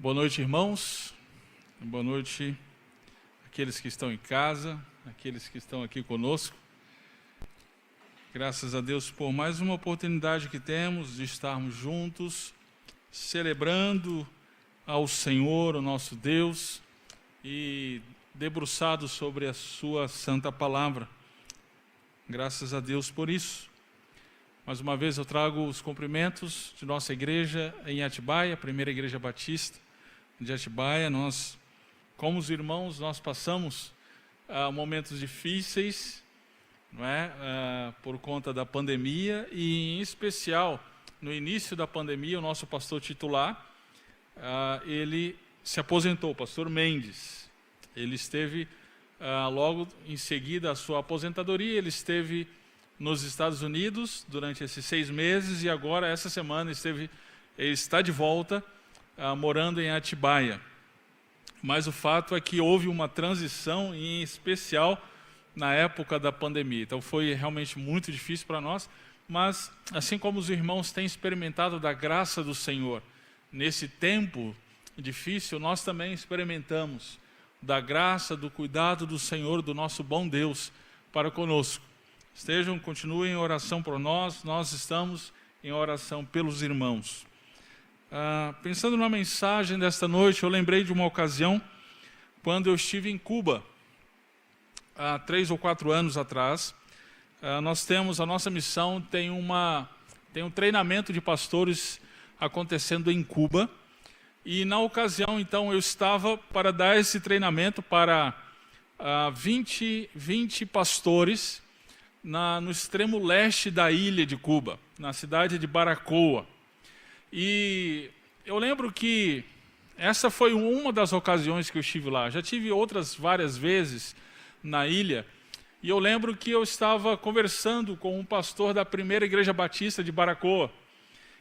Boa noite, irmãos. Boa noite aqueles que estão em casa, aqueles que estão aqui conosco. Graças a Deus por mais uma oportunidade que temos de estarmos juntos, celebrando ao Senhor, o nosso Deus, e debruçados sobre a sua santa palavra. Graças a Deus por isso. Mais uma vez eu trago os cumprimentos de nossa igreja em Atibaia, a primeira igreja batista de Atibaia. Nós, como os irmãos, nós passamos momentos difíceis, não é? Por conta da pandemia, e em especial no início da pandemia o nosso pastor titular, ele se aposentou, o pastor Mendes. Ele esteve logo em seguida a sua aposentadoria, ele esteve nos Estados Unidos durante esses 6 meses, e agora essa semana ele está de volta, morando em Atibaia. Mas o fato é que houve uma transição, em especial na época da pandemia. Então foi realmente muito difícil para nós, mas assim como os irmãos têm experimentado da graça do Senhor nesse tempo difícil, nós também experimentamos da graça, do cuidado do Senhor, do nosso bom Deus para conosco. Continuem em oração por nós, nós estamos em oração pelos irmãos. Pensando na mensagem desta noite, eu lembrei de uma ocasião quando eu estive em Cuba, há 3 ou 4 anos atrás. Nós temos, a nossa missão tem um treinamento de pastores acontecendo em Cuba, e na ocasião, então, eu estava para dar esse treinamento para 20 pastores no extremo leste da ilha de Cuba, na cidade de Baracoa. E eu lembro que essa foi uma das ocasiões que eu estive lá. Já tive outras várias vezes na ilha, e eu lembro que eu estava conversando com um pastor da primeira igreja batista de Baracoa,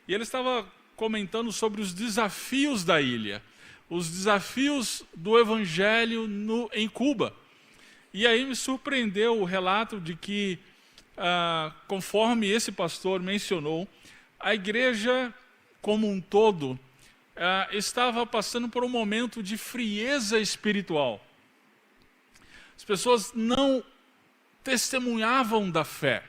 e ele estava comentando sobre os desafios da ilha, os desafios do evangelho em Cuba. E aí me surpreendeu o relato de que, conforme esse pastor mencionou, a igreja como um todo estava passando por um momento de frieza espiritual. As pessoas não testemunhavam da fé,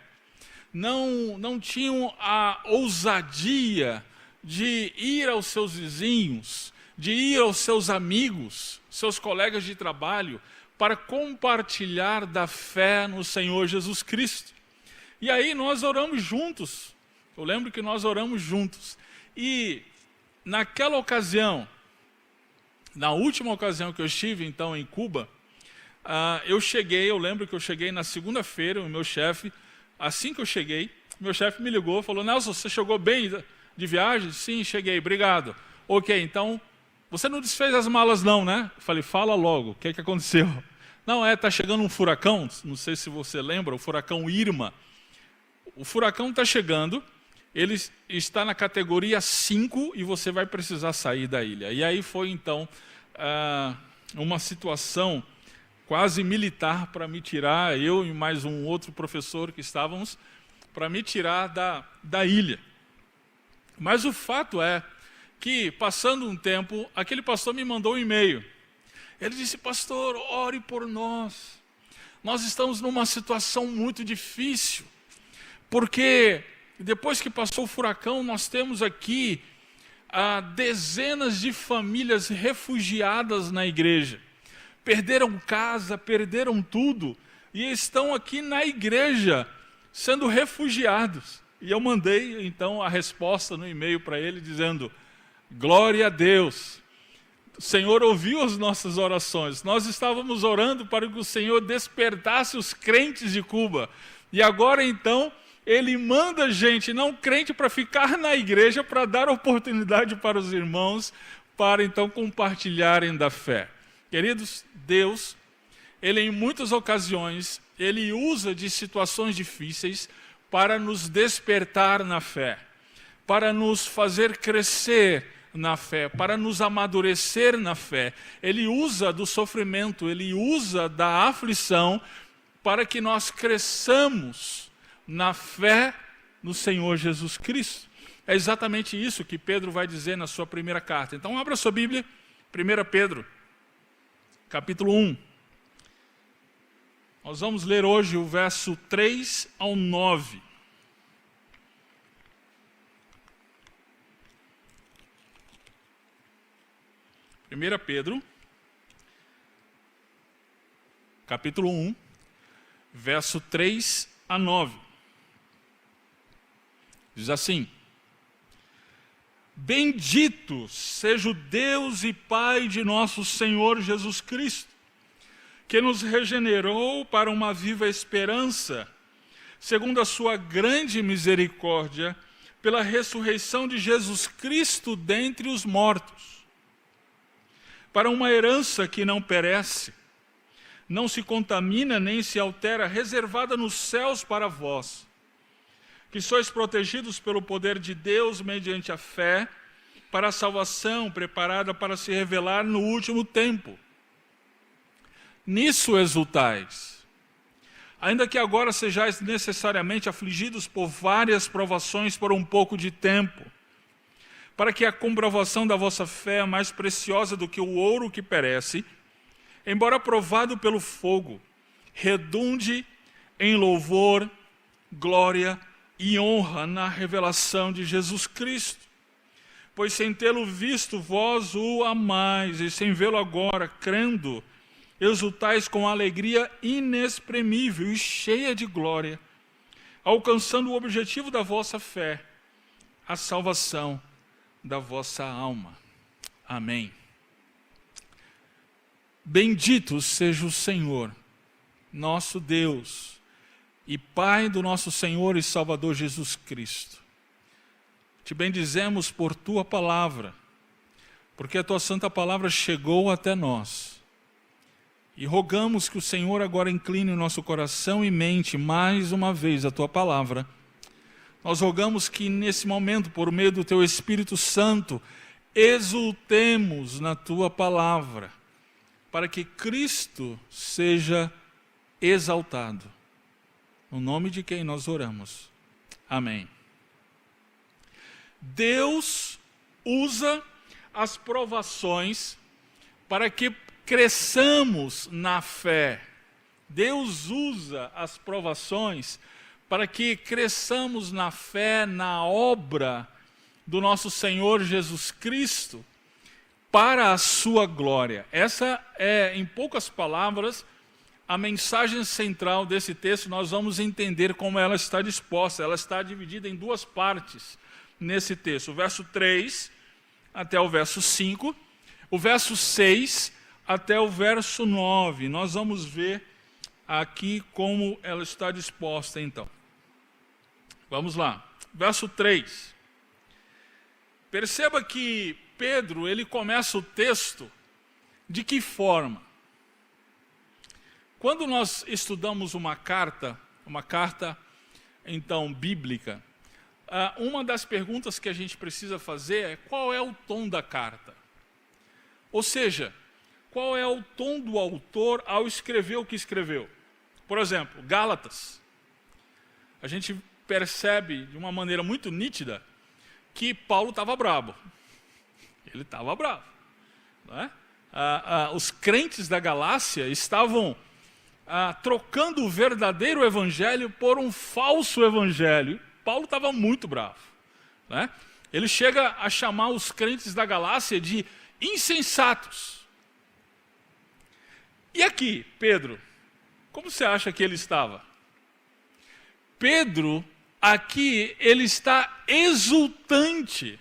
não tinham a ousadia de ir aos seus vizinhos, de ir aos seus amigos, seus colegas de trabalho, para compartilhar da fé no Senhor Jesus Cristo. E aí nós oramos juntos. Eu lembro que nós oramos juntos. E naquela ocasião, na última ocasião que eu estive então em Cuba, eu lembro que eu cheguei na segunda-feira, o meu chefe, assim que eu cheguei, meu chefe me ligou, falou: Nelson, você chegou bem de viagem? Sim, cheguei, obrigado. Ok, então, você não desfez as malas não, né? Eu falei: fala logo, o que aconteceu? Não, está chegando um furacão, não sei se você lembra, o furacão Irma. O furacão está chegando, ele está na categoria 5 e você vai precisar sair da ilha. E aí foi então uma situação quase militar para me tirar, eu e mais um outro professor que estávamos, para me tirar da ilha. Mas o fato é que, passando um tempo, aquele pastor me mandou um e-mail. Ele disse: pastor, ore por nós. Nós estamos numa situação muito difícil, porque depois que passou o furacão, nós temos aqui dezenas de famílias refugiadas na igreja. Perderam casa, perderam tudo, e estão aqui na igreja sendo refugiados. E eu mandei então a resposta no e-mail para ele, dizendo: glória a Deus, o Senhor ouviu as nossas orações. Nós estávamos orando para que o Senhor despertasse os crentes de Cuba, e agora então Ele manda gente não crente para ficar na igreja, para dar oportunidade para os irmãos, para então compartilharem da fé. Queridos, Deus, Ele em muitas ocasiões, Ele usa de situações difíceis para nos despertar na fé, para nos fazer crescer na fé, para nos amadurecer na fé. Ele usa do sofrimento, Ele usa da aflição para que nós cresçamos na fé no Senhor Jesus Cristo. É exatamente isso que Pedro vai dizer na sua primeira carta. Então, abra sua Bíblia, 1 Pedro, capítulo 1. Nós vamos ler hoje o verso 3 ao 9. Primeira Pedro, capítulo 1, verso 3 a 9. Diz assim: Bendito seja o Deus e Pai de nosso Senhor Jesus Cristo, que nos regenerou para uma viva esperança, segundo a sua grande misericórdia, pela ressurreição de Jesus Cristo dentre os mortos, para uma herança que não perece, não se contamina nem se altera, reservada nos céus para vós, que sois protegidos pelo poder de Deus mediante a fé, para a salvação preparada para se revelar no último tempo. Nisso exultais, ainda que agora sejais necessariamente afligidos por várias provações por um pouco de tempo, para que a comprovação da vossa fé, mais preciosa do que o ouro que perece, embora provado pelo fogo, redunde em louvor, glória e honra na revelação de Jesus Cristo. Pois sem tê-lo visto, vós o amais, e sem vê-lo agora, crendo, exultais com alegria inexprimível e cheia de glória, alcançando o objetivo da vossa fé, a salvação da vossa alma. Amém. Bendito seja o Senhor, nosso Deus e Pai do nosso Senhor e Salvador Jesus Cristo. Te bendizemos por tua palavra, porque a tua santa palavra chegou até nós. E rogamos que o Senhor agora incline o nosso coração e mente mais uma vez à tua palavra. Nós rogamos que nesse momento, por meio do teu Espírito Santo, exultemos na tua palavra, para que Cristo seja exaltado. No nome de quem nós oramos. Amém. Deus usa as provações para que cresçamos na fé. Deus usa as provações para que cresçamos na fé, na obra do nosso Senhor Jesus Cristo, para a sua glória. Essa é, em poucas palavras, a mensagem central desse texto. Nós vamos entender como ela está disposta. Ela está dividida em duas partes nesse texto. O verso 3 até o verso 5, o verso 6 até o verso 9. Nós vamos ver aqui como ela está disposta então. Vamos lá. Verso 3. Perceba que Pedro, ele começa o texto de que forma? Quando nós estudamos uma carta então bíblica, uma das perguntas que a gente precisa fazer é: qual é o tom da carta? Ou seja, qual é o tom do autor ao escrever o que escreveu? Por exemplo, Gálatas. A gente percebe de uma maneira muito nítida que Paulo estava bravo. Ele estava bravo. Não é? Os crentes da Galácia estavam trocando o verdadeiro evangelho por um falso evangelho. Paulo estava muito bravo. Né? Ele chega a chamar os crentes da Galácia de insensatos. E aqui, Pedro, como você acha que ele estava? Pedro, aqui, ele está exultante.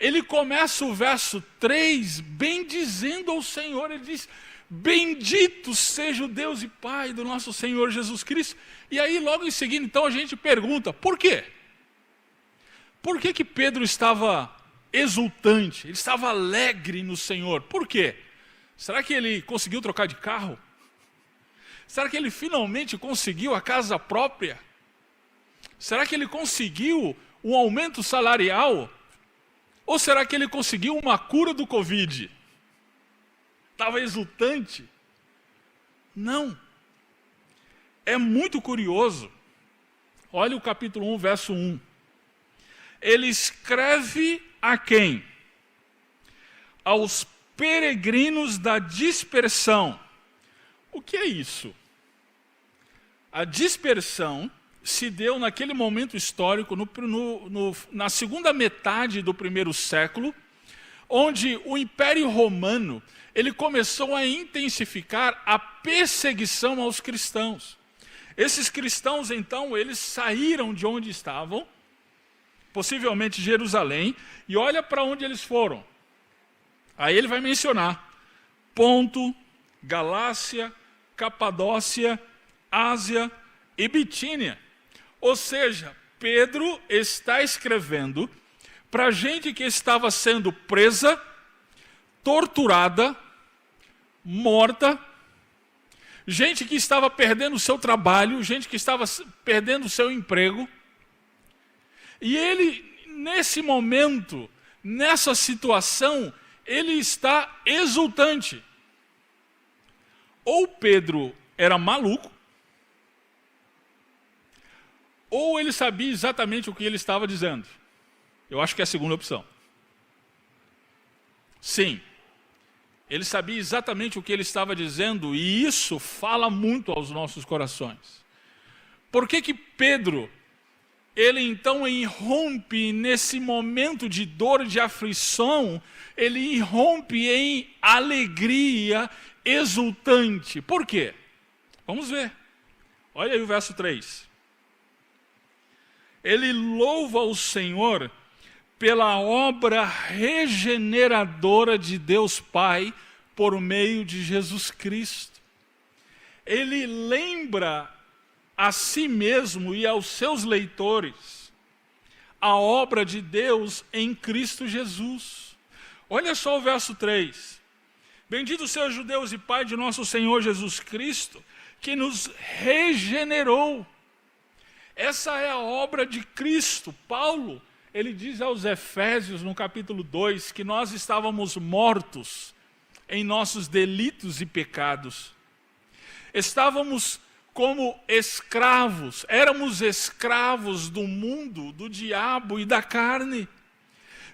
Ele começa o verso 3 bendizendo ao Senhor. Ele diz: bendito seja o Deus e Pai do nosso Senhor Jesus Cristo. E aí, logo em seguida, então, a gente pergunta: por quê? Por que que Pedro estava exultante? Ele estava alegre no Senhor. Por quê? Será que ele conseguiu trocar de carro? Será que ele finalmente conseguiu a casa própria? Será que ele conseguiu um aumento salarial? Ou será que ele conseguiu uma cura do Covid? Estava exultante? Não. É muito curioso. Olha o capítulo 1, verso 1. ele escreve a quem? Aos peregrinos da dispersão. O que é isso? A dispersão se deu naquele momento histórico, na segunda metade do primeiro século, onde o Império Romano ele começou a intensificar a perseguição aos cristãos. Esses cristãos, então, eles saíram de onde estavam, possivelmente Jerusalém, e olha para onde eles foram. Aí ele vai mencionar Ponto, Galácia, Capadócia, Ásia e Bitínia. Ou seja, Pedro está escrevendo para gente que estava sendo presa, torturada, morta, gente que estava perdendo o seu trabalho, gente que estava perdendo o seu emprego. E ele, nesse momento, nessa situação, ele está exultante. Ou Pedro era maluco, ou ele sabia exatamente o que ele estava dizendo. Eu acho que é a segunda opção. Sim, ele sabia exatamente o que ele estava dizendo, e isso fala muito aos nossos corações. Por que que Pedro, ele então irrompe nesse momento de dor, de aflição, ele irrompe em alegria exultante? Por quê? Vamos ver. Olha aí o verso 3. Ele louva o Senhor pela obra regeneradora de Deus Pai por meio de Jesus Cristo. Ele lembra a si mesmo e aos seus leitores a obra de Deus em Cristo Jesus. Olha só o verso 3. Bendito seja o Deus e Pai de nosso Senhor Jesus Cristo, que nos regenerou. Essa é a obra de Cristo. Paulo, ele diz aos Efésios, no capítulo 2, que nós estávamos mortos em nossos delitos e pecados. Estávamos como escravos, éramos escravos do mundo, do diabo e da carne.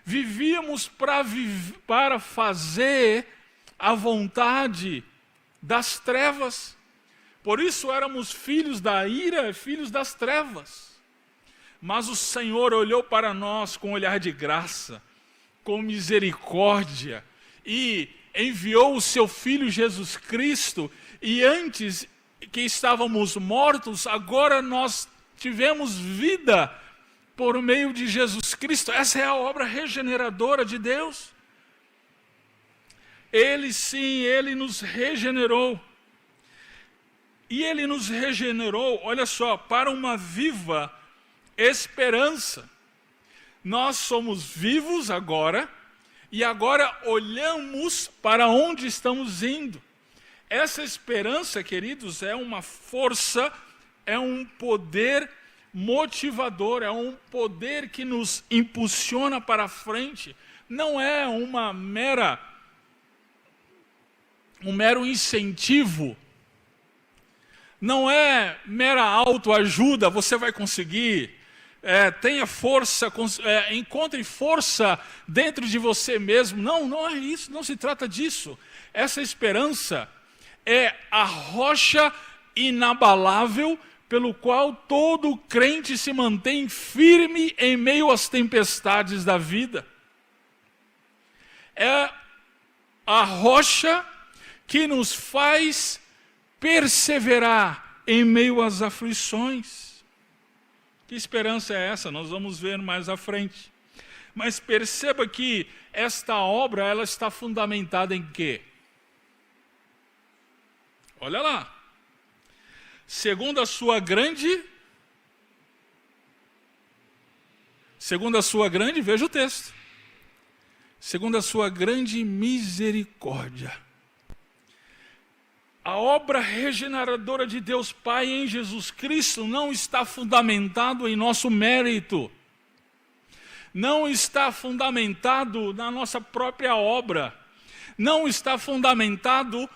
Vivíamos para fazer a vontade das trevas. Por isso éramos filhos da ira, filhos das trevas. Mas o Senhor olhou para nós com um olhar de graça, com misericórdia, e enviou o seu Filho Jesus Cristo, e antes que estávamos mortos, agora nós tivemos vida por meio de Jesus Cristo. Essa é a obra regeneradora de Deus. Ele sim, Ele nos regenerou. E Ele nos regenerou, olha só, para uma viva esperança. Nós somos vivos agora, e agora olhamos para onde estamos indo. Essa esperança, queridos, é uma força, é um poder motivador, é um poder que nos impulsiona para frente. Não é um mero incentivo. Não é mera autoajuda, você vai conseguir. Tenha força, encontre força dentro de você mesmo. Não é isso, não se trata disso. Essa esperança é a rocha inabalável pelo qual todo crente se mantém firme em meio às tempestades da vida. É a rocha que nos faz perseverar em meio às aflições. Que esperança é essa? Nós vamos ver mais à frente. Mas perceba que esta obra, ela está fundamentada em quê? Olha lá. Segundo a sua grande, veja o texto. Segundo a sua grande misericórdia. A obra regeneradora de Deus Pai em Jesus Cristo não está fundamentado em nosso mérito. Não está fundamentado na nossa própria obra. Não está fundamentado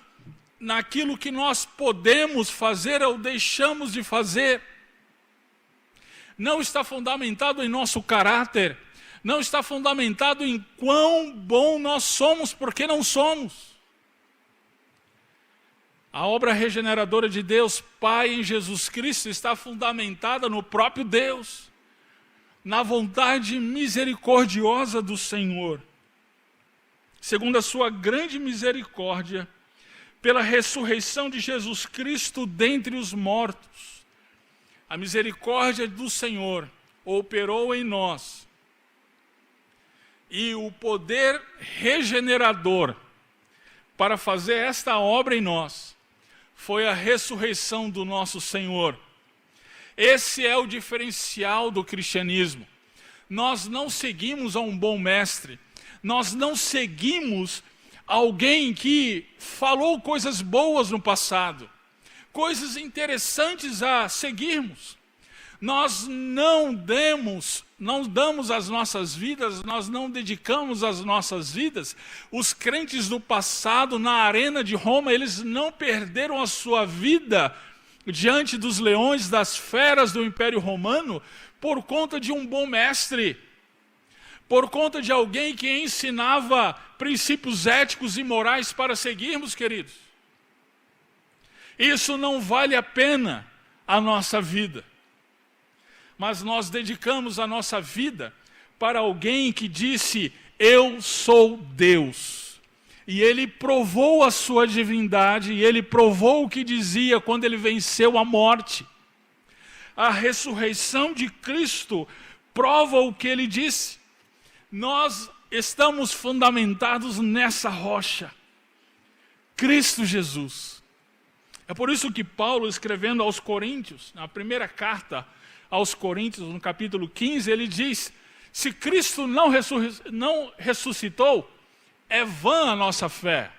naquilo que nós podemos fazer ou deixamos de fazer. Não está fundamentado em nosso caráter. não está fundamentado em quão bom nós somos, porque não somos. A obra regeneradora de Deus, Pai, em Jesus Cristo, está fundamentada no próprio Deus, na vontade misericordiosa do Senhor. Segundo a sua grande misericórdia, pela ressurreição de Jesus Cristo dentre os mortos, a misericórdia do Senhor operou em nós, e o poder regenerador para fazer esta obra em nós foi a ressurreição do nosso Senhor. Esse é o diferencial do cristianismo. Nós não seguimos a um bom mestre, nós não seguimos alguém que falou coisas boas no passado, coisas interessantes a seguirmos. Nós não damos as nossas vidas, nós não dedicamos as nossas vidas. Os crentes do passado, na arena de Roma, eles não perderam a sua vida diante dos leões, das feras do Império Romano, por conta de um bom mestre, por conta de alguém que ensinava princípios éticos e morais para seguirmos, queridos. Isso não vale a pena a nossa vida. Mas nós dedicamos a nossa vida para alguém que disse: eu sou Deus. E ele provou a sua divindade, e ele provou o que dizia quando ele venceu a morte. A ressurreição de Cristo prova o que ele disse. Nós estamos fundamentados nessa rocha, Cristo Jesus. É por isso que Paulo, escrevendo aos Coríntios, na primeira carta aos Coríntios, no capítulo 15, ele diz: se Cristo não ressuscitou, é vã a nossa fé.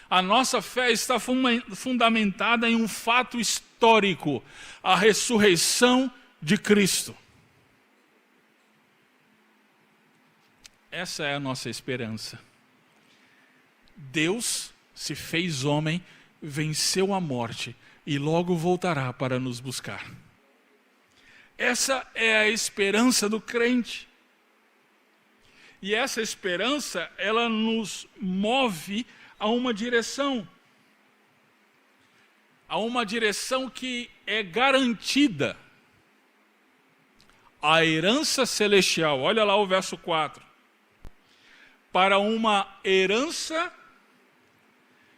A nossa fé está fundamentada em um fato histórico, a ressurreição de Cristo. Essa é a nossa esperança. Deus se fez homem, venceu a morte e logo voltará para nos buscar. Essa é a esperança do crente. E essa esperança, ela nos move a uma direção. A uma direção que é garantida. A herança celestial. Olha lá o verso 4. Para uma herança,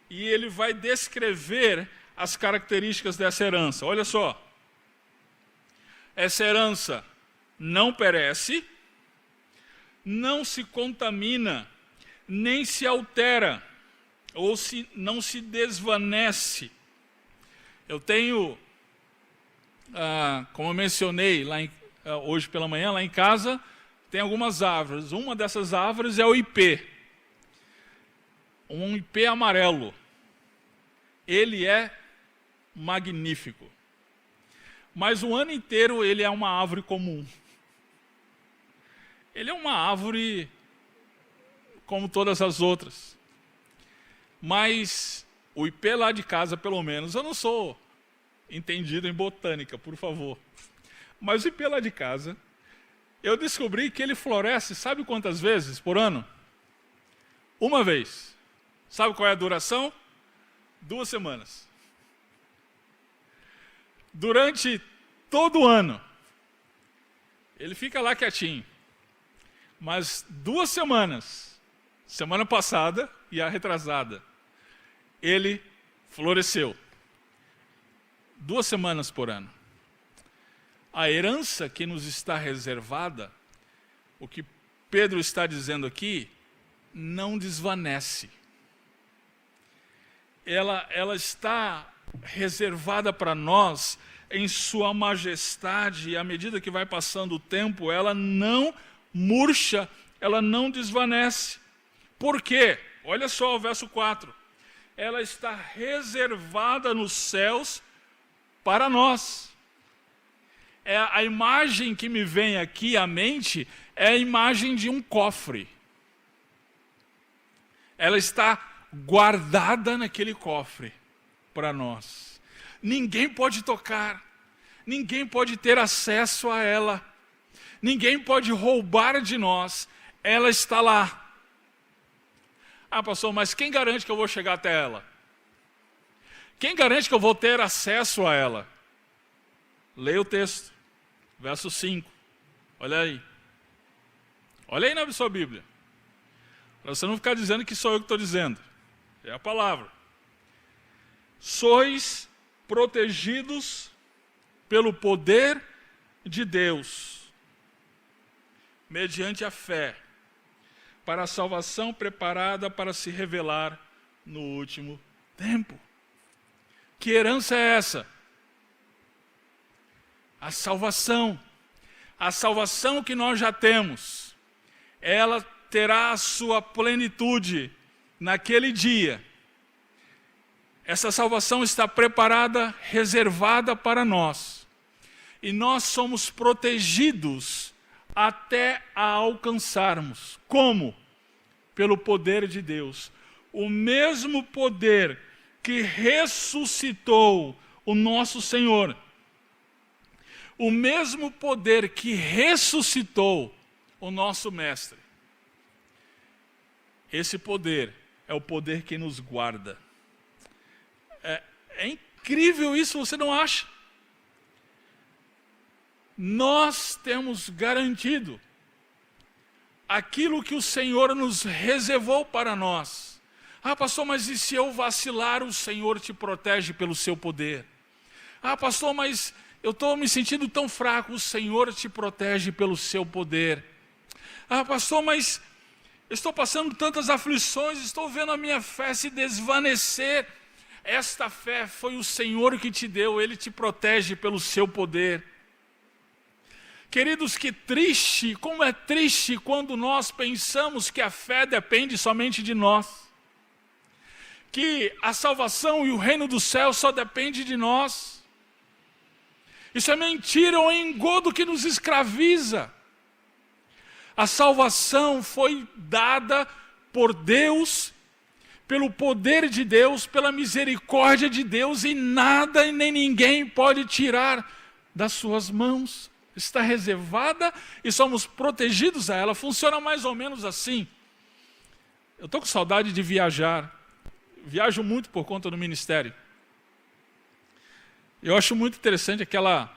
e ele vai descrever as características dessa herança. Olha só. Essa herança não perece, não se contamina, nem se altera, ou não se desvanece. Eu tenho, como eu mencionei hoje pela manhã, lá em casa, tem algumas árvores. Uma dessas árvores é o ipê. Um ipê amarelo. Ele é magnífico. Mas o ano inteiro ele é uma árvore comum. Ele é uma árvore como todas as outras. Mas o ipê lá de casa, pelo menos, eu não sou entendido em botânica, por favor. Mas o ipê lá de casa, eu descobri que ele floresce, sabe quantas vezes por ano? Uma vez. Sabe qual é a duração? 2 semanas. Durante todo o ano, ele fica lá quietinho. Mas 2 semanas, semana passada e a retrasada, ele floresceu. 2 semanas por ano. A herança que nos está reservada, o que Pedro está dizendo aqui, não desvanece. Ela está reservada para nós em sua majestade, e à medida que vai passando o tempo, ela não murcha, ela não desvanece. Por quê? Olha só o verso 4. Ela está reservada nos céus para nós. A imagem que me vem aqui à mente é a imagem de um cofre. Ela está guardada naquele cofre para nós. Ninguém pode tocar, ninguém pode ter acesso a ela. ninguém pode roubar de nós, ela está lá. Ah, pastor, mas quem garante que eu vou chegar até ela? Quem garante que eu vou ter acesso a ela? Leia o texto, verso 5. Olha aí. Olha aí na sua Bíblia. Para você não ficar dizendo que sou eu que estou dizendo. É a palavra. Sois protegidos pelo poder de Deus, mediante a fé, para a salvação preparada para se revelar no último tempo. Que herança é essa? A salvação. A salvação que nós já temos, ela terá a sua plenitude naquele dia. Essa salvação está preparada, reservada para nós. E nós somos protegidos até a alcançarmos. Como? Pelo poder de Deus. O mesmo poder que ressuscitou o nosso Senhor. O mesmo poder que ressuscitou o nosso Mestre. Esse poder é o poder que nos guarda. É incrível isso, você não acha? Nós temos garantido aquilo que o Senhor nos reservou para nós. Ah, pastor, mas e se eu vacilar, o Senhor te protege pelo seu poder? Ah, pastor, mas eu estou me sentindo tão fraco, o Senhor te protege pelo seu poder. Ah, pastor, mas eu estou passando tantas aflições, estou vendo a minha fé se desvanecer. Esta fé foi o Senhor que te deu, Ele te protege pelo seu poder. Queridos, que triste, como é triste quando nós pensamos que a fé depende somente de nós. Que a salvação e o reino do céu só depende de nós. Isso é mentira, é um engodo que nos escraviza. A salvação foi dada por Deus, pelo poder de Deus, pela misericórdia de Deus, e nada e nem ninguém pode tirar das suas mãos. Está reservada e somos protegidos a ela. Funciona mais ou menos assim. Eu estou com saudade de viajar. Viajo muito por conta do ministério. Eu acho muito interessante aquela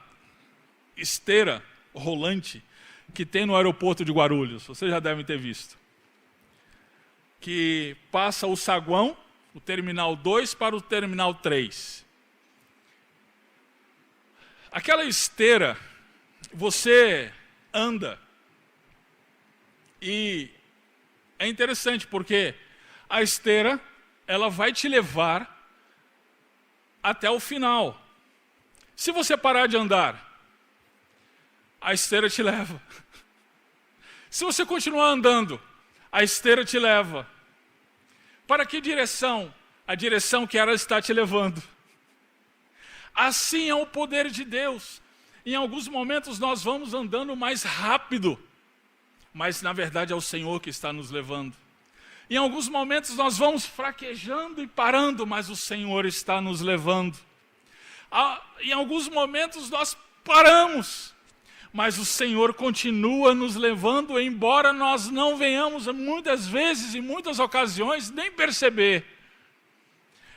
esteira rolante que tem no aeroporto de Guarulhos. Vocês já devem ter visto. Que passa o saguão, o terminal 2 para o terminal 3. Aquela esteira, você anda. E é interessante porque a esteira, ela vai te levar até o final. Se você parar de andar, a esteira te leva. Se você continuar andando, a esteira te leva. Para que direção? A direção que ela está te levando. Assim é o poder de Deus. Em alguns momentos nós vamos andando mais rápido, mas na verdade é o Senhor que está nos levando. Em alguns momentos nós vamos fraquejando e parando, mas o Senhor está nos levando. Em alguns momentos nós paramos, mas o Senhor continua nos levando, embora nós não venhamos muitas vezes, em muitas ocasiões, nem perceber.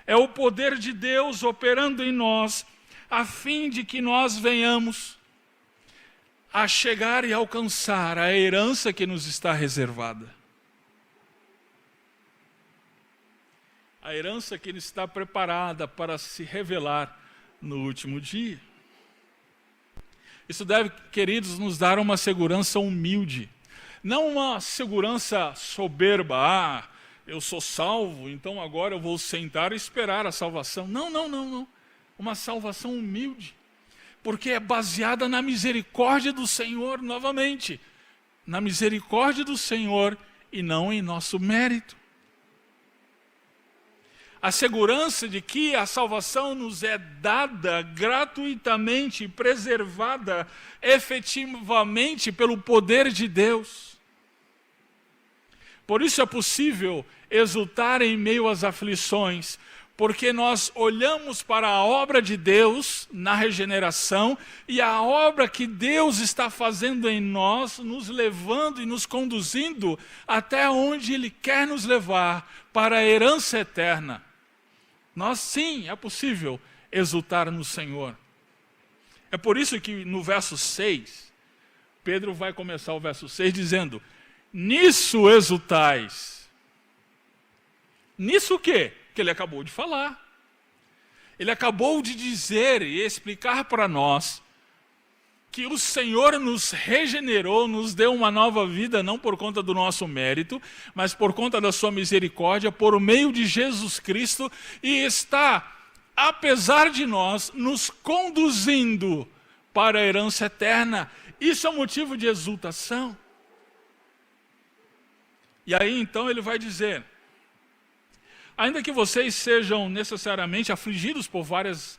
É o poder de Deus operando em nós, a fim de que nós venhamos a chegar e alcançar a herança que nos está reservada. A herança que está preparada para se revelar no último dia. Isso deve, queridos, nos dar uma segurança humilde. Não uma segurança soberba. Eu sou salvo, então agora eu vou sentar e esperar a salvação. Não. Uma salvação humilde. Porque é baseada na misericórdia do Senhor, novamente. Na misericórdia do Senhor e não em nosso mérito. A segurança de que a salvação nos é dada gratuitamente, preservada efetivamente pelo poder de Deus. Por isso é possível exultar em meio às aflições, porque nós olhamos para a obra de Deus na regeneração e a obra que Deus está fazendo em nós, nos levando e nos conduzindo até onde Ele quer nos levar, para a herança eterna. Nós sim, é possível exultar no Senhor. É por isso que no verso 6, Pedro vai começar o verso 6 dizendo: nisso exultais. Nisso o quê? Que ele acabou de falar. Ele acabou de dizer e explicar para nós que o Senhor nos regenerou, nos deu uma nova vida, não por conta do nosso mérito, mas por conta da sua misericórdia, por meio de Jesus Cristo, e está, apesar de nós, nos conduzindo para a herança eterna. Isso é um motivo de exultação. E aí então ele vai dizer: ainda que vocês sejam necessariamente afligidos por várias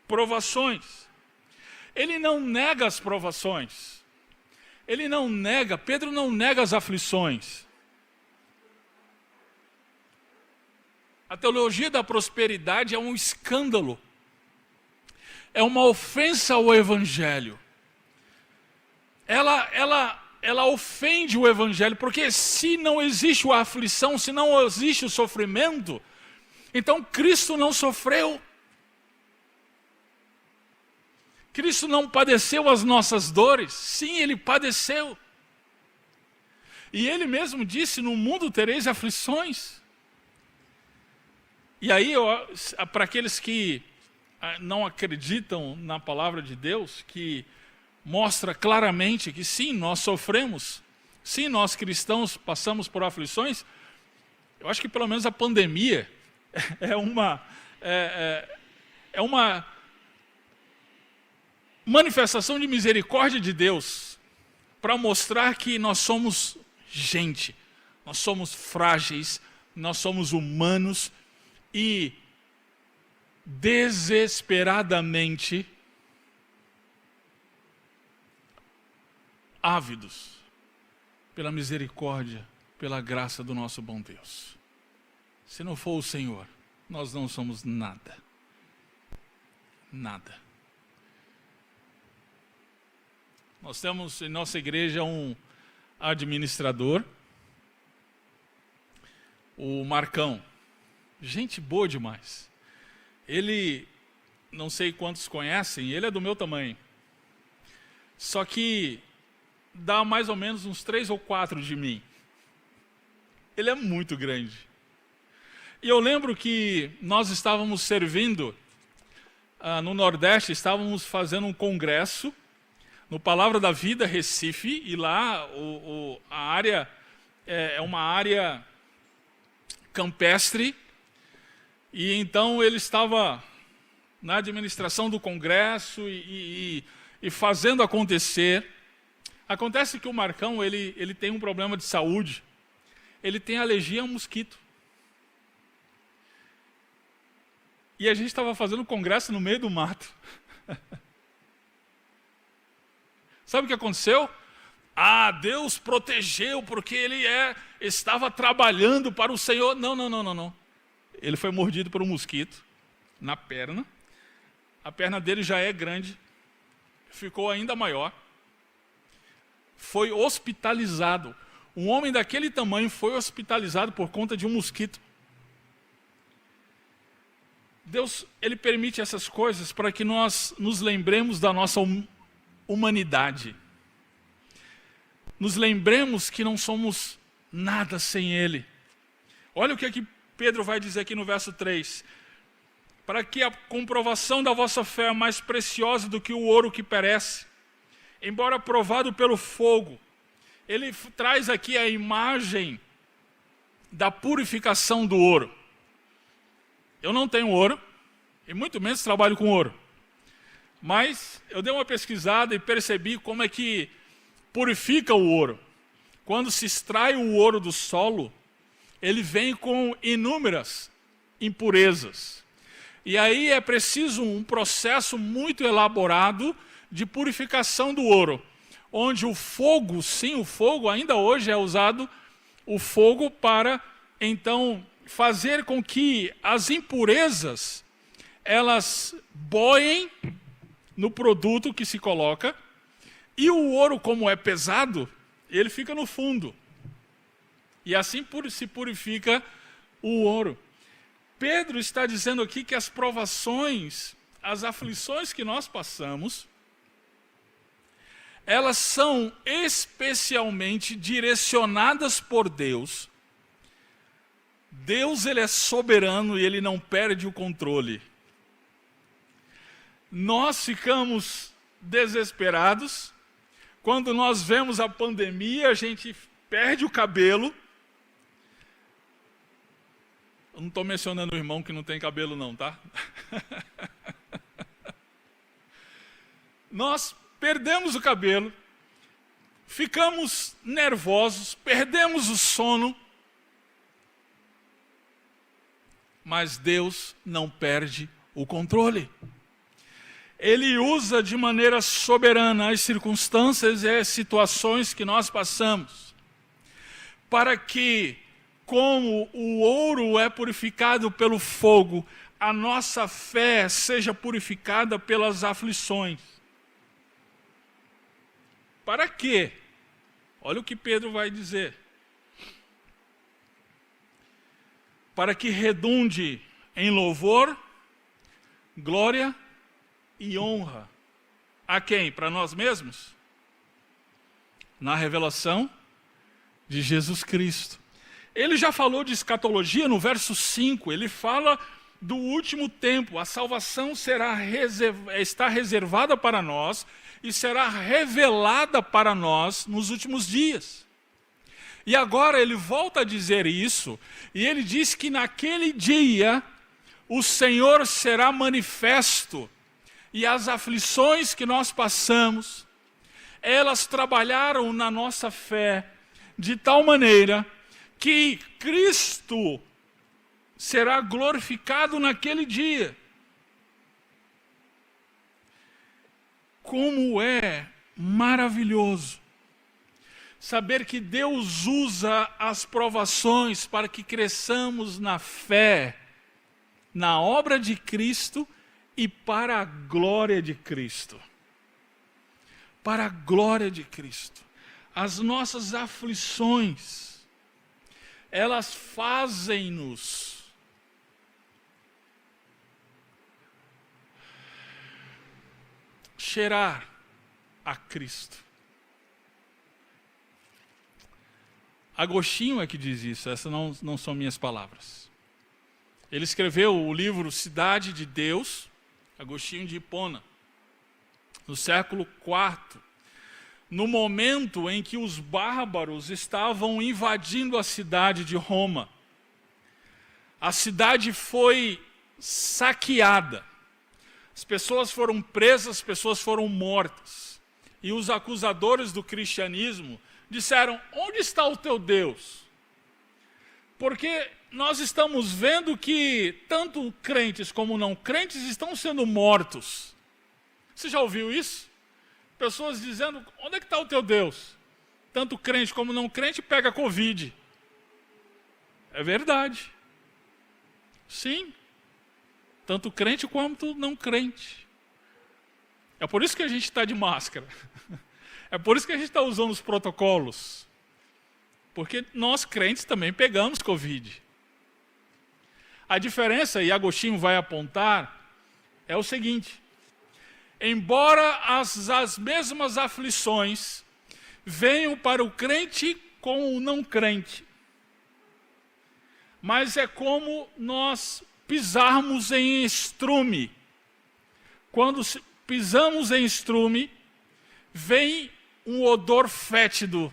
provações. Ele não nega as provações. Pedro não nega as aflições. A teologia da prosperidade é um escândalo. É uma ofensa ao Evangelho. Ela ofende o Evangelho, porque se não existe a aflição, se não existe o sofrimento, então Cristo não sofreu. Cristo não padeceu as nossas dores. Sim, Ele padeceu. E Ele mesmo disse: no mundo tereis aflições. E aí, para aqueles que não acreditam na palavra de Deus, que mostra claramente que sim, nós sofremos, sim, nós cristãos passamos por aflições, eu acho que pelo menos a pandemia é uma manifestação de misericórdia de Deus, para mostrar que nós somos gente, nós somos frágeis, nós somos humanos e desesperadamente ávidos pela misericórdia, pela graça do nosso bom Deus. Se não for o Senhor, nós não somos nada. Nada. Nós temos em nossa igreja um administrador, o Marcão. Gente boa demais. Ele, não sei quantos conhecem, ele é do meu tamanho. Só que dá mais ou menos uns 3 ou 4 de mim. Ele é muito grande. E eu lembro que nós estávamos servindo no Nordeste, estávamos fazendo um congresso no Palavra da Vida, Recife, e lá a área é uma área campestre, e então ele estava na administração do congresso e fazendo acontecer. Acontece que o Marcão, ele tem um problema de saúde, ele tem alergia a mosquito. E a gente estava fazendo um congresso no meio do mato. Sabe o que aconteceu? Deus protegeu porque ele estava trabalhando para o Senhor. Não. Ele foi mordido por um mosquito na perna. A perna dele já é grande, ficou ainda maior. Foi hospitalizado. Um homem daquele tamanho foi hospitalizado por conta de um mosquito. Deus, Ele permite essas coisas para que nós nos lembremos da nossa humanidade. Nos lembremos que não somos nada sem Ele. Olha o que aqui Pedro vai dizer aqui no verso 3. Para que a comprovação da vossa fé é mais preciosa do que o ouro que perece, embora provado pelo fogo. Ele traz aqui a imagem da purificação do ouro. Eu não tenho ouro, e muito menos trabalho com ouro. Mas eu dei uma pesquisada e percebi como é que purifica o ouro. Quando se extrai o ouro do solo, ele vem com inúmeras impurezas. E aí é preciso um processo muito elaborado de purificação do ouro, onde o fogo, sim, o fogo ainda hoje é usado, o fogo para, então, fazer com que as impurezas elas boiem no produto que se coloca, e o ouro, como é pesado, ele fica no fundo. E assim se purifica o ouro. Pedro está dizendo aqui que as provações, as aflições que nós passamos, elas são especialmente direcionadas por Deus. Deus, ele é soberano e ele não perde o controle. Nós ficamos desesperados. Quando nós vemos a pandemia, a gente perde o cabelo. Eu não estou mencionando o irmão que não tem cabelo não, tá? Nós perdemos o cabelo, ficamos nervosos, perdemos o sono, mas Deus não perde o controle. Ele usa de maneira soberana as circunstâncias e as situações que nós passamos, para que, como o ouro é purificado pelo fogo, a nossa fé seja purificada pelas aflições. Para quê? Olha o que Pedro vai dizer. Para que redunde em louvor, glória e honra. A quem? Para nós mesmos? Na revelação de Jesus Cristo. Ele já falou de escatologia no verso 5, ele fala do último tempo, a salvação está reservada para nós e será revelada para nós nos últimos dias. E agora ele volta a dizer isso, e ele diz que naquele dia o Senhor será manifesto, e as aflições que nós passamos, elas trabalharam na nossa fé de tal maneira que Cristo será glorificado naquele dia. Como é maravilhoso saber que Deus usa as provações para que cresçamos na fé, na obra de Cristo e para a glória de Cristo. Para a glória de Cristo. As nossas aflições, elas fazem-nos cheirar a Cristo. Agostinho é que diz isso, essas não são minhas palavras. Ele escreveu o livro Cidade de Deus, Agostinho de Hipona, no século IV, no momento em que os bárbaros estavam invadindo a cidade de Roma. A cidade foi saqueada, as pessoas foram presas, as pessoas foram mortas. E os acusadores do cristianismo disseram: onde está o teu Deus? Porque nós estamos vendo que tanto crentes como não crentes estão sendo mortos. Você já ouviu isso? Pessoas dizendo: onde é que está o teu Deus? Tanto crente como não crente pega Covid. É verdade. Sim. Tanto crente quanto não crente. É por isso que a gente está de máscara. É por isso que a gente está usando os protocolos. Porque nós crentes também pegamos Covid. A diferença, e Agostinho vai apontar, é o seguinte: embora as mesmas aflições venham para o crente com o não crente, mas é como nós pisarmos em estrume. Quando pisamos em estrume, vem um odor fétido.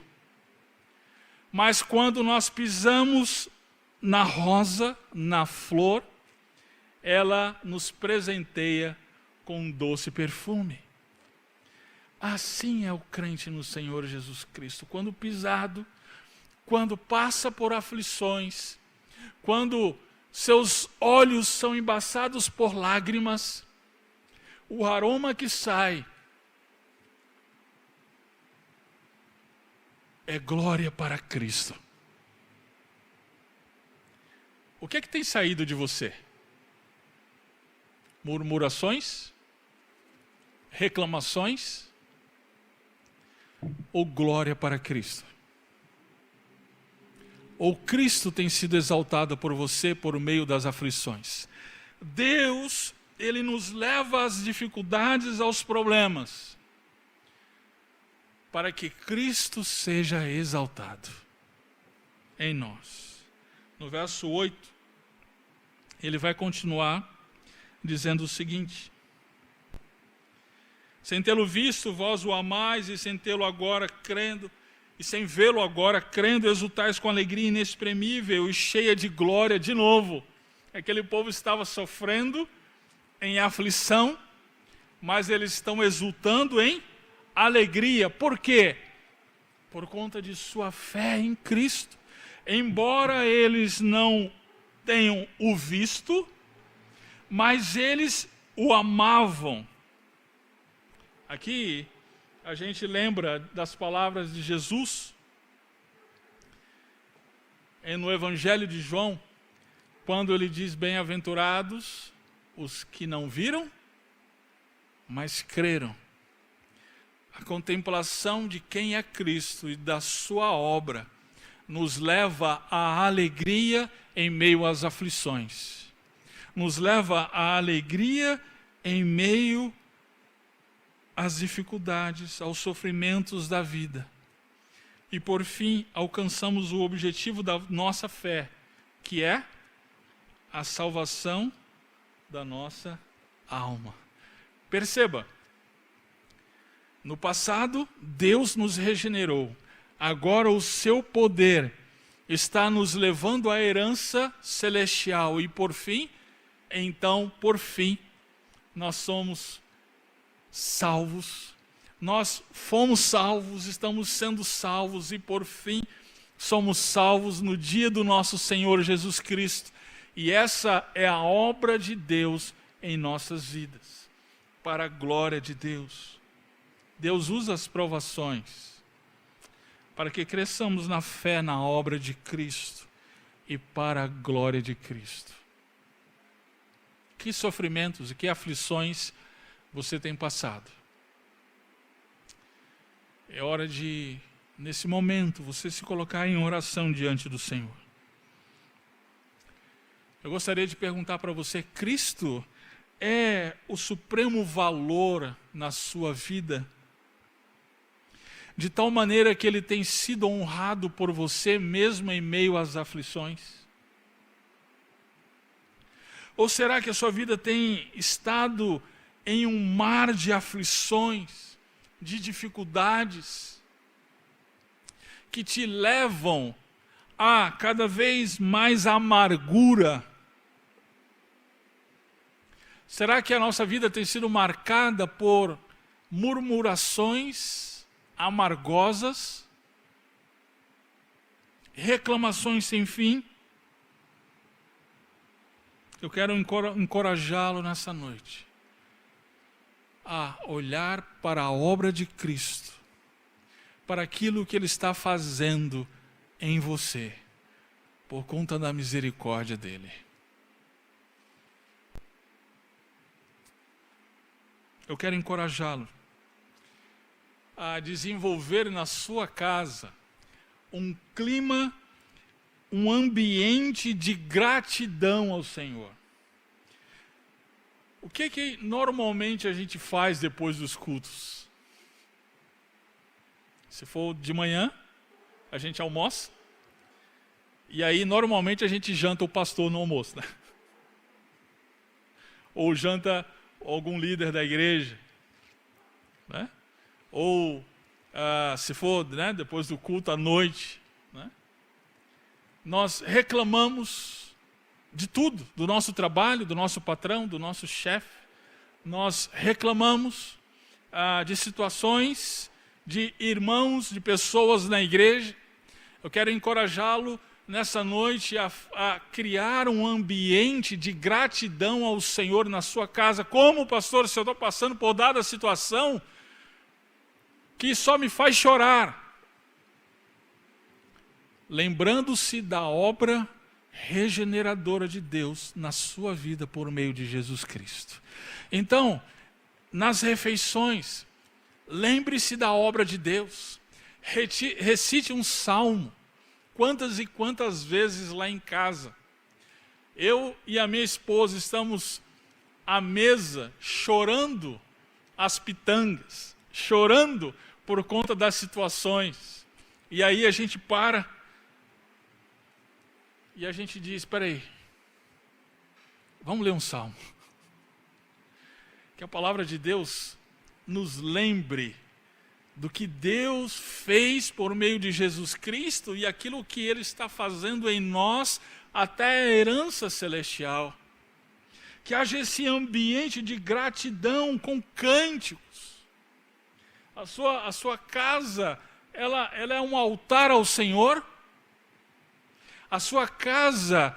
Mas quando nós pisamos na rosa, na flor, ela nos presenteia com um doce perfume. Assim é o crente no Senhor Jesus Cristo. Quando pisado, quando passa por aflições, quando seus olhos são embaçados por lágrimas, o aroma que sai é glória para Cristo. O que é que tem saído de você? Murmurações? Reclamações? Ou glória para Cristo? Ou Cristo tem sido exaltado por você por meio das aflições? Deus, Ele nos leva às dificuldades, aos problemas, para que Cristo seja exaltado em nós. No verso 8, ele vai continuar dizendo o seguinte: sem tê-lo visto, vós o amais, e sem tê-lo agora crendo, e sem vê-lo agora crendo, exultais com alegria inexprimível e cheia de glória. De novo, aquele povo estava sofrendo em aflição, mas eles estão exultando em alegria. Por quê? Por conta de sua fé em Cristo. Embora eles não tenham o visto, mas eles o amavam. Aqui a gente lembra das palavras de Jesus no Evangelho de João, quando ele diz: bem-aventurados os que não viram, mas creram. A contemplação de quem é Cristo e da sua obra nos leva à alegria em meio às aflições. Nos leva à alegria em meio às dificuldades, aos sofrimentos da vida. E por fim, alcançamos o objetivo da nossa fé, que é a salvação da nossa alma. Perceba, no passado, Deus nos regenerou. Agora o seu poder está nos levando à herança celestial. E por fim, nós somos salvos. Nós fomos salvos, estamos sendo salvos, e por fim, somos salvos no dia do nosso Senhor Jesus Cristo. E essa é a obra de Deus em nossas vidas, para a glória de Deus. Deus usa as provações para que cresçamos na fé na obra de Cristo e para a glória de Cristo. Que sofrimentos e que aflições você tem passado? É hora de, nesse momento, você se colocar em oração diante do Senhor. Eu gostaria de perguntar para você: Cristo é o supremo valor na sua vida? De tal maneira que Ele tem sido honrado por você mesmo em meio às aflições? Ou será que a sua vida tem estado em um mar de aflições, de dificuldades, que te levam a cada vez mais amargura? Será que a nossa vida tem sido marcada por murmurações amargosas, reclamações sem fim? Eu quero encorajá-lo nessa noite a olhar para a obra de Cristo, para aquilo que Ele está fazendo em você, por conta da misericórdia dEle. Eu quero encorajá-lo a desenvolver na sua casa um clima, um ambiente de gratidão ao Senhor. O que normalmente a gente faz depois dos cultos? Se for de manhã, a gente almoça, e aí normalmente a gente janta o pastor no almoço, né? Ou janta algum líder da igreja, né? Ou se for, né, depois do culto à noite, né? Nós reclamamos de tudo, do nosso trabalho, do nosso patrão, do nosso chefe. Nós reclamamos de situações, de irmãos, de pessoas na igreja. Eu quero encorajá-lo nessa noite a criar um ambiente de gratidão ao Senhor na sua casa. Como, pastor, se eu estou passando por dada situação que só me faz chorar, lembrando-se da obra regeneradora de Deus na sua vida por meio de Jesus Cristo. Então, nas refeições, lembre-se da obra de Deus, recite um salmo, quantas e quantas vezes lá em casa. Eu e a minha esposa estamos à mesa chorando as pitangas, chorando por conta das situações. E aí a gente para e a gente diz, espera aí, vamos ler um salmo. Que a palavra de Deus nos lembre do que Deus fez por meio de Jesus Cristo e aquilo que Ele está fazendo em nós até a herança celestial. Que haja esse ambiente de gratidão com cânticos. A sua casa, ela é um altar ao Senhor. A sua casa,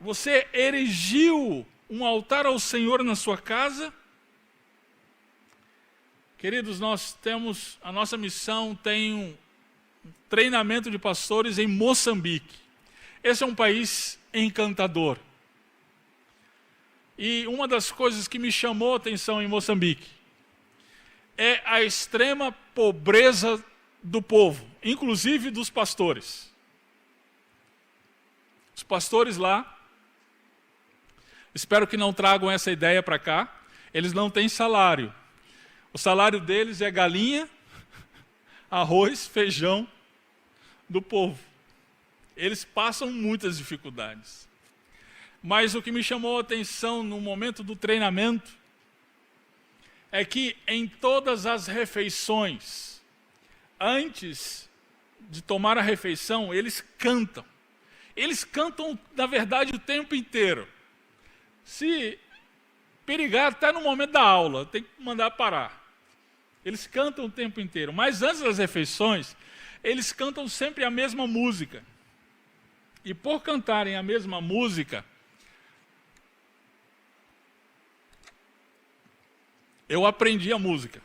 você erigiu um altar ao Senhor na sua casa. Queridos, a nossa missão tem um treinamento de pastores em Moçambique. Esse é um país encantador. E uma das coisas que me chamou a atenção em Moçambique é a extrema pobreza do povo, inclusive dos pastores. Os pastores lá, espero que não tragam essa ideia para cá, eles não têm salário. O salário deles é galinha, arroz, feijão do povo. Eles passam muitas dificuldades. Mas o que me chamou a atenção no momento do treinamento é que em todas as refeições, antes de tomar a refeição, eles cantam. Eles cantam, na verdade, o tempo inteiro. Se perigar até no momento da aula, tem que mandar parar. Eles cantam o tempo inteiro, mas antes das refeições, eles cantam sempre a mesma música. E por cantarem a mesma música, eu aprendi a música.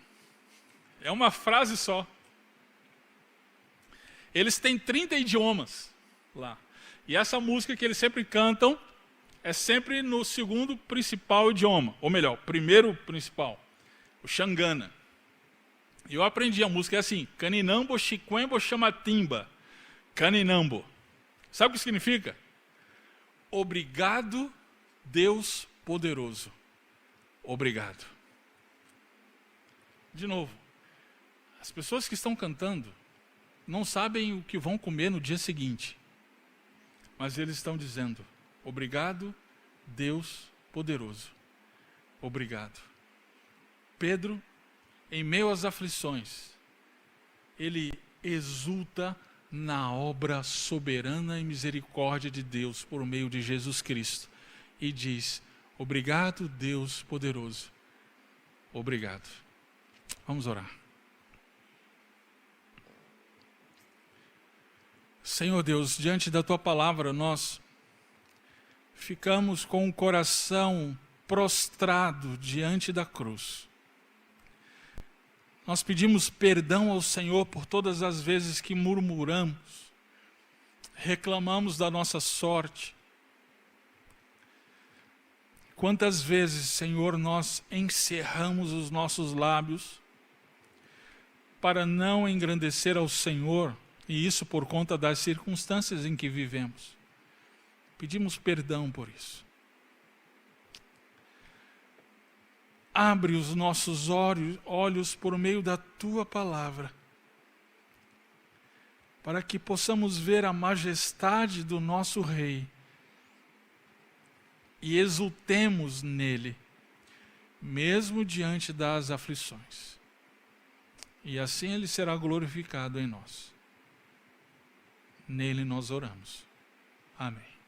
É uma frase só. Eles têm 30 idiomas lá. E essa música que eles sempre cantam é sempre no segundo principal idioma. Ou melhor, primeiro principal, o Xangana. E eu aprendi a música, é assim, Caninambo, Chiquembo, Chamatimba. Caninambo. Sabe o que significa? Obrigado, Deus poderoso. Obrigado. De novo, as pessoas que estão cantando não sabem o que vão comer no dia seguinte. Mas eles estão dizendo, obrigado, Deus poderoso. Obrigado. Pedro, em meio às aflições, ele exulta na obra soberana e misericórdia de Deus por meio de Jesus Cristo. E diz, obrigado, Deus poderoso. Obrigado. Vamos orar. Senhor Deus, diante da Tua palavra, nós ficamos com o coração prostrado diante da cruz. Nós pedimos perdão ao Senhor por todas as vezes que murmuramos, reclamamos da nossa sorte. Quantas vezes, Senhor, nós encerramos os nossos lábios para não engrandecer ao Senhor, e isso por conta das circunstâncias em que vivemos. Pedimos perdão por isso. Abre os nossos olhos por meio da Tua palavra, para que possamos ver a majestade do nosso Rei e exultemos nele, mesmo diante das aflições. E assim Ele será glorificado em nós. Nele nós oramos. Amém.